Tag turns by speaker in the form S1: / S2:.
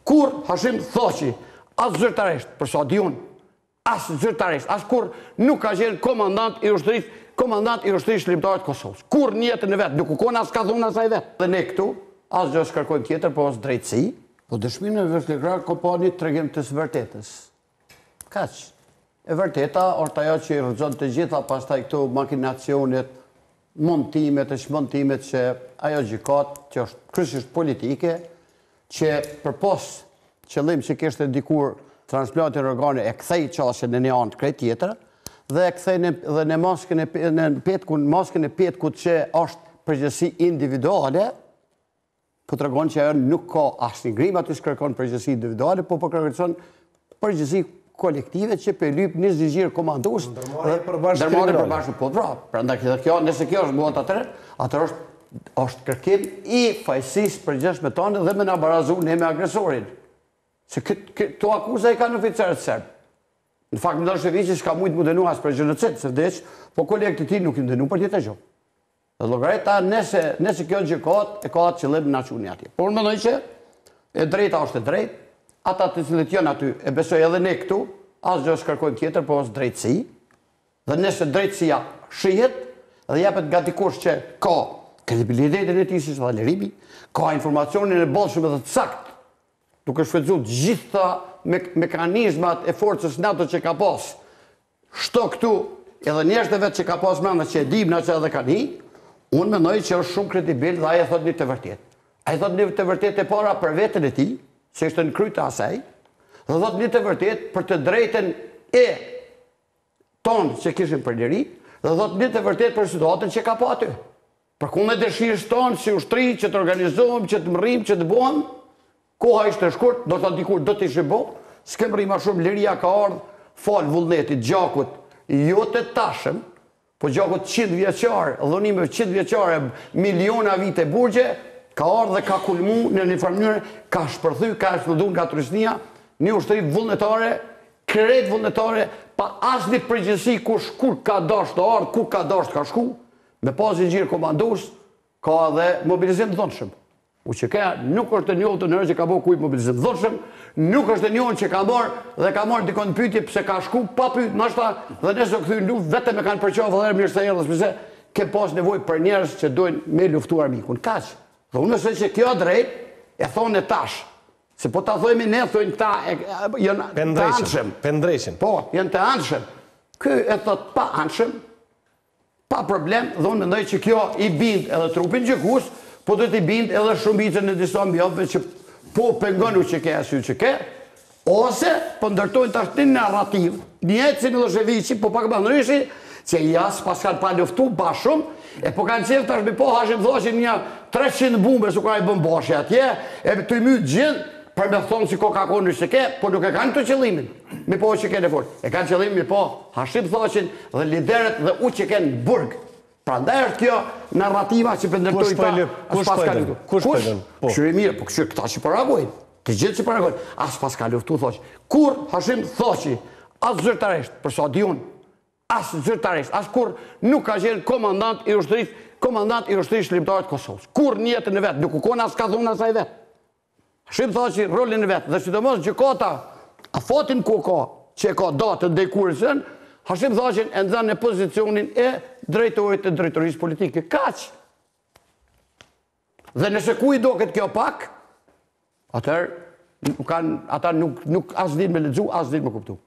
S1: Kur Hashim Thoqi, as zyrtarisht, për sa di unë, as zyrtarisht, as kur nuk ka qenë komandant i ushtrisë shqiptare të Kosovës. Kur në jetën e vetë, nuk u kona as ka thunë asaj vetë. Dhe ne këtu, as gjë shkarkojmë tjetër, po as drejtësi, po dëshminë e vështirëgrar ko pa një tregim të së vërtetës. Kaq. E vërteta, është ajo që i rrëzon të gjitha, pastaj këtu makinacionet, montimet e shmontimet që ajo gjykat, që është kryesisht politike, që përpos qëllim që kishte dikur transplantin organe e kthej qasjen në një anë krejt tjetër, dhe e kthej dhe në maskën e petkut që është përgjegjësi individuale, po tregon që ajo nuk ka asnjë ngrim aty kërkon përgjegjësi individuale, po kërkon përgjegjësi kolektive që për lyp një zgjidhje komandues dhe ndërmarrje përbashkët po pra. Prandaj kjo, nëse kjo është bëhet atëherë është kërkim i fajësisë përgjithshme tonë dhe me na barazu ne me agresorin. Se këto akuza i kanë oficerët serb. Në fakt Miloševići s'ka mujt mu dënu as për gjenocid, se vdeq, po kolegët e tij nuk i dënu për tjetër gjë. Dhe llogareta nëse kjo gjykat e ka atë qëllim na çuni atje. Por mendoj që e drejta është e drejtë, ata të cilët janë aty, e besoj edhe ne këtu, asgjë s'kërkojmë tjetër, po është drejtësi. Dhe nëse drejtësia shihet dhe japet nga dikush që ka kredibilitetin e tij si Valerimi, ka informacionin e bollshëm dhe të saktë, duke shfrytzuar gjitha mekanizmat e forcës NATO që ka pas. Shto këtu, edhe njerëzit e vetë që ka pas mëna që e dim na që edhe kanë unë mendoj që është shumë kredibil dhe ai e thot një të vërtetë. Ai thot një të vërtetë e para për veten e tij, se ishte në krye të asaj, dhe thot një të vërtetë për të drejtën e tonë që kishin për liri, dhe thot një të vërtetë për situatën që ka pa aty. Përkundër dëshirës tonë si ushtri që të organizohem, që të mrrim, që të bëhem, koha ishte shkurt, do të dikur do të ishte bë, s'kem rri më shumë, liria ka ardhur fal vullnetit, gjakut jo të tashëm, po gjakut 100 vjeçar, dhunime 100 vjeçare, miliona vite burgje, ka ardhur dhe ka kulmu në një farë mënyrë, ka shpërthy, ka eksploduar nga turisnia, një ushtri vullnetare, krejt vullnetare, pa asnjë përgjegjësi kush kur ka dashur të ardhë, kur ka dashur të ka shku, me pas zinxhir komandues, ka edhe mobilizim të dhunshëm. UÇK nuk është e njohur në që ka bëu kujt mobilizim të dhunshëm, nuk është e njohur që ka marrë dikon pyetje pse ka shku pa pyet, ndoshta dhe nëse u kthyn luftë vetëm e kanë përqafur edhe mirë se erdhës, pse ke pas nevojë për njerëz që duhen me luftuar mikun. Kaq. Dhe unë se që kjo drejt e thonë tash. Se po ta thojmë ne thonë këta janë të anshëm.
S2: Pendreshin.
S1: Po, janë të anshëm. Ky e thot pa anshëm, pa problem, dhe unë mendoj që kjo i bind edhe trupin gjykues, po do t'i bind edhe shumicën e disa mbjellëve që po pengon UÇK si UÇK, ose po ndërtojnë tash një narrativ, një si Miloševići, po pak më ndryshi, që jas pas kanë pa luftu bashkë shumë, e po kanë qenë tash me po Hashim Thoqi një 300 bumbe su ka i bën boshi atje, e të i myt gjithë, për me thonë si ko ka konë në UÇK, po nuk e kanë të qëllimin, me po UÇK në fort. E kanë qëllimin me po Hashim Thoqin dhe liderët dhe UÇK në burg. Prandaj është kjo narrativa që pëndërtoj ta as pas ka luftu.
S2: Kush pëndën?
S1: Këshyre mirë, po këshyre këta që paragojnë, të gjithë që paragojnë, as pas ka luftu Thoqi. Kur Hashim Thoqi, as zyrtarisht, për sa di unë, as zyrtarisht, as kur nuk ka qenë komandant i ushtrisë shqiptare të Kosovës. Kur në jetën e vetë, nuk u kona as ka thunë asaj vetë. Hashim Thoqi rolin e vetë, dhe sidomos gjykata, a fatin ku ka, që e ka datën dhe i kurësën, Hashim Thoqin e nxan në pozicionin e drejtorit të drejtorisë politike. Kaq. Dhe nëse ku i do këtë kjo pak, atëherë ata nuk as din me lexu, as din me kuptu.